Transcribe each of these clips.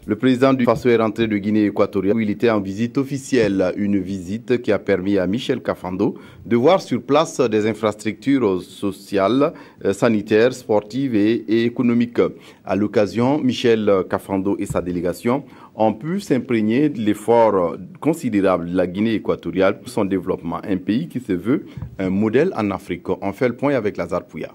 Le président du Faso est rentré de Guinée équatoriale où il était en visite officielle. Une visite qui a permis à Michel Kafando de voir sur place des infrastructures sociales, sanitaires, sportives et économiques. À l'occasion, Michel Kafando et sa délégation ont pu s'imprégner de l'effort considérable de la Guinée équatoriale pour son développement. Un pays qui se veut un modèle en Afrique. On fait le point avec Lazare Pouya.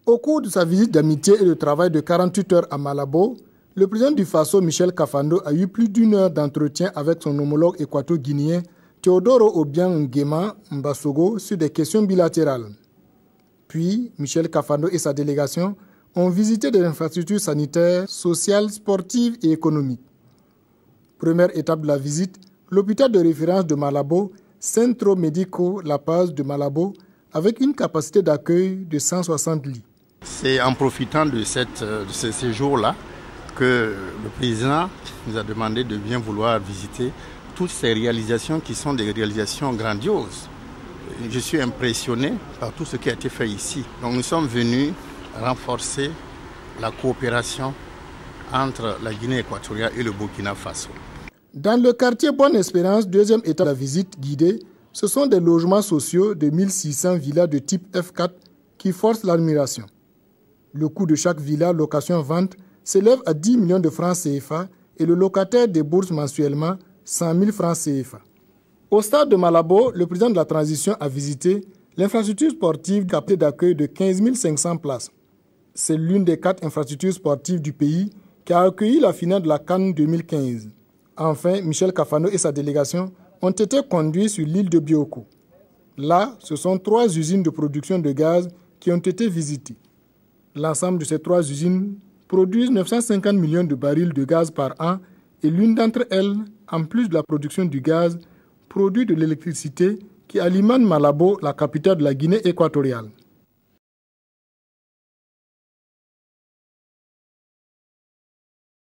Au cours de sa visite d'amitié et de travail de 48 heures à Malabo, le président du Faso, Michel Kafando, a eu plus d'une heure d'entretien avec son homologue équato-guinéen Teodoro Obiang Nguema Mbasogo sur des questions bilatérales. Puis, Michel Kafando et sa délégation ont visité des infrastructures sanitaires, sociales, sportives et économiques. Première étape de la visite, l'hôpital de référence de Malabo, Centro Médico La Paz de Malabo, avec une capacité d'accueil de 160 lits. C'est en profitant de ce séjour-là que le président nous a demandé de bien vouloir visiter toutes ces réalisations qui sont des réalisations grandioses. Je suis impressionné par tout ce qui a été fait ici. Donc nous sommes venus renforcer la coopération entre la Guinée équatoriale et le Burkina Faso. Dans le quartier Bonne Espérance, deuxième étape de la visite guidée, ce sont des logements sociaux de 1600 villas de type F4 qui forcent l'admiration. Le coût de chaque villa location-vente s'élève à 10 millions de francs CFA et le locataire débourse mensuellement 100 000 francs CFA. Au stade de Malabo, le président de la transition a visité l'infrastructure sportive capacité d'accueil de 15 500 places. C'est l'une des 4 infrastructures sportives du pays qui a accueilli la finale de la CAN 2015. Enfin, Michel Kafando et sa délégation ont été conduits sur l'île de Bioko. Là, ce sont 3 usines de production de gaz qui ont été visitées. L'ensemble de ces 3 usines produisent 950 millions de barils de gaz par an et l'une d'entre elles, en plus de la production du gaz, produit de l'électricité qui alimente Malabo, la capitale de la Guinée équatoriale.